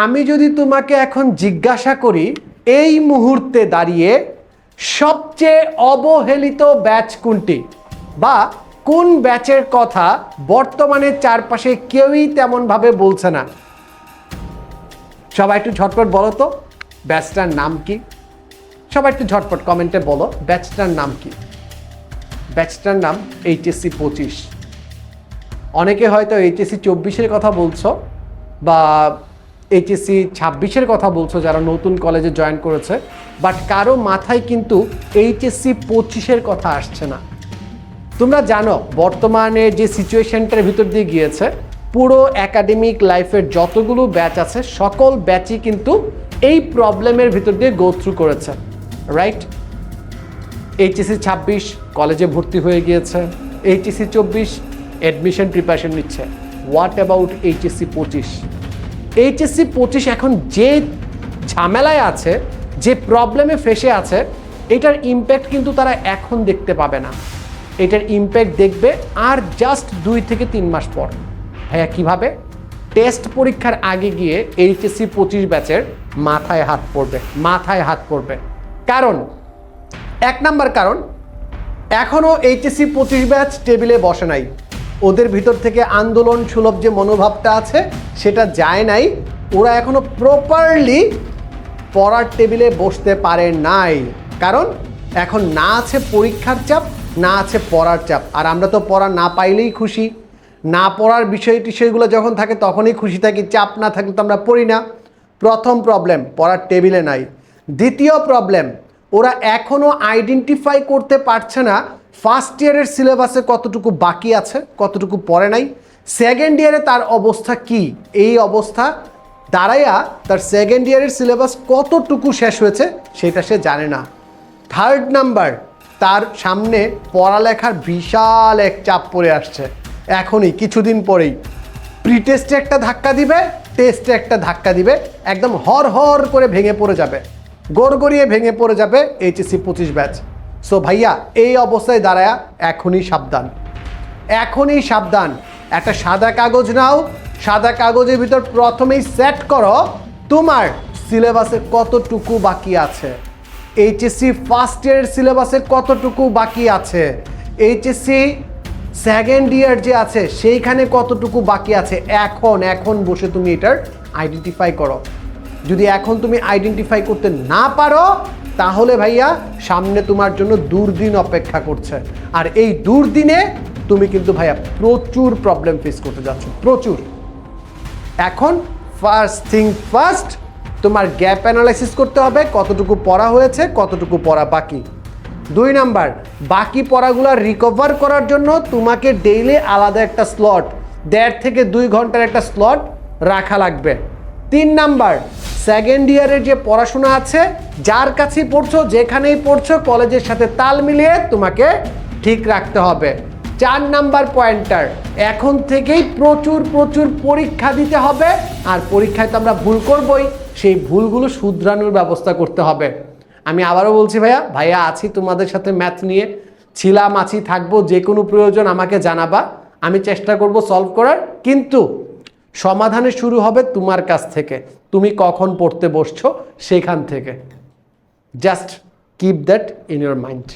আমি যদি তোমাকে এখন জিজ্ঞাসা করি এই মুহূর্তে দাঁড়িয়ে সবচেয়ে অবহেলিত ব্যাচ কোনটি, বা কোন ব্যাচের কথা বর্তমানে চারপাশে কেউই তেমনভাবে বলছে না, সবাই একটু ঝটপট বলো তো ব্যাচটার নাম কি? সবাই একটু ঝটপট কমেন্টে বলো ব্যাচটার নাম কি। ব্যাচটার নাম এইচএসসি 25। অনেকে হয়তো এইচএসসি 24-এর কথা বলছো বা এইচএসসি 26-এর কথা বলছো যারা নতুন কলেজে জয়েন করেছে, বাট কারো মাথায় কিন্তু এইচএসসি 25-এর কথা আসছে না। তোমরা জানো বর্তমানে যে সিচুয়েশনটার ভিতর দিয়ে গিয়েছে, পুরো একাডেমিক লাইফের যতগুলো ব্যাচ আছে সকল ব্যাচই কিন্তু এই প্রবলেমের ভিতর দিয়ে গো থ্রু করেছে, রাইট? এইচএসসি 26 কলেজে ভর্তি হয়ে গিয়েছে, এইচএসসি 24 অ্যাডমিশন প্রিপারেশন নিচ্ছে। What about HSC 25? এইচএসসি 25 এখন যে ঝামেলায় আছে, যে প্রবলেমে ফেসে আছে, এটার ইম্প্যাক্ট কিন্তু তারা এখন দেখতে পাবে না। এটার ইম্প্যাক্ট দেখবে আর জাস্ট 2 থেকে 3 মাস পর। ভাইয়া কীভাবে? টেস্ট পরীক্ষার আগে গিয়ে এইচএসসি 25 ব্যাচের মাথায় হাত পড়বে। কারণ 1 নাম্বার কারণ, এখনও এইচএসসি 25 ব্যাচ টেবিলে বসে নাই। ওদের ভিতর থেকে আন্দোলন সুলভ যে মনোভাবটা আছে সেটা যায় নাই। ওরা এখনো প্রপারলি পড়ার টেবিলে বসতে পারে নাই, কারণ এখন না আছে পরীক্ষার চাপ, না আছে পড়ার চাপ। আর আমরা তো পড়া না পাইলেই খুশি, না পড়ার বিষয়গুলো যখন থাকে তখনই খুশি থাকি, চাপ না থাকলে তো আমরা পড়ি না। প্রথম প্রবলেম, পড়ার টেবিলে নাই। দ্বিতীয় প্রবলেম, ওরা এখনও আইডেন্টিফাই করতে পারছে না ফার্স্ট ইয়ারের সিলেবাসে কতটুকু বাকি আছে, কতটুকু পড়ে নাই। সেকেন্ড ইয়ারে তার অবস্থা কি, এই অবস্থা দাঁড়াইয়া তার সেকেন্ড ইয়ারের সিলেবাস কতটুকু শেষ হয়েছে সেটা সে জানে না। থার্ড নাম্বার, তার সামনে পড়ালেখার বিশাল এক চাপ পড়ে আসছে। এখনই কিছুদিন পরেই প্রি টেস্টে একটা ধাক্কা দিবে, টেস্টে একটা ধাক্কা দিবে, একদম হর করে ভেঙে পড়ে যাবে, গড়গড়িয়ে ভেঙে পড়ে যাবে এইচএসসি 25 ব্যাচ। সো ভাইয়া এই অবস্থায় দাঁড়ায়া এখনই সাবধান। একটা সাদা কাগজ নাও, সাদা কাগজের ভিতর প্রথমেই সেট করো তোমার সিলেবাসে কতটুকু বাকি আছে, এইচএসসি ফার্স্ট ইয়ারের সিলেবাসে কতটুকু বাকি আছে, এইচএসসি সেকেন্ড ইয়ার যে আছে সেইখানে কতটুকু বাকি আছে। এখন বসে তুমি এটার আইডেন্টিফাই করো। যদি এখন তুমি আইডেন্টিফাই করতে না পারো তাহলে ভাইয়া সামনে তোমার জন্য দুর্দিন অপেক্ষা করছে। আর এই দুর্দিনে তুমি কিন্তু ভাইয়া প্রচুর প্রবলেম ফেস করতে যাচ্ছ, প্রচুর। এখন ফার্স্ট থিং ফার্স্ট, তোমার গ্যাপ অ্যানালাইসিস করতে হবে, কতটুকু পড়া হয়েছে, কতটুকু পড়া বাকি। 2 নাম্বার, বাকি পড়াগুলো রিকভার করার জন্য তোমাকে ডেইলি আলাদা একটা স্লট, 1.5 থেকে 2 ঘন্টার একটা স্লট রাখা লাগবে। 3 নাম্বার, সেকেন্ড ইয়ারের যে পড়াশোনা আছে, যার কাছেই পড়ছো, যেখানেই পড়ছো, কলেজের সাথে তাল মিলিয়ে তোমাকে ঠিক রাখতে হবে। 4 নাম্বার পয়েন্টার, এখন থেকেই প্রচুর পরীক্ষা দিতে হবে। আর পরীক্ষায় তো আমরা ভুল করবই, সেই ভুলগুলো শুধরানোর ব্যবস্থা করতে হবে। আমি আবারও বলছি ভাইয়া আছি তোমাদের সাথে, ম্যাথ নিয়ে ছিলাম, আছি, থাকবো। যে কোনো প্রয়োজন আমাকে জানাবা, আমি চেষ্টা করব সলভ করার। কিন্তু সমাধানে শুরু হবে তোমার কাছ থেকে, তুমি কখন পড়তে বসছো সেখান থেকে। Just keep that in your mind.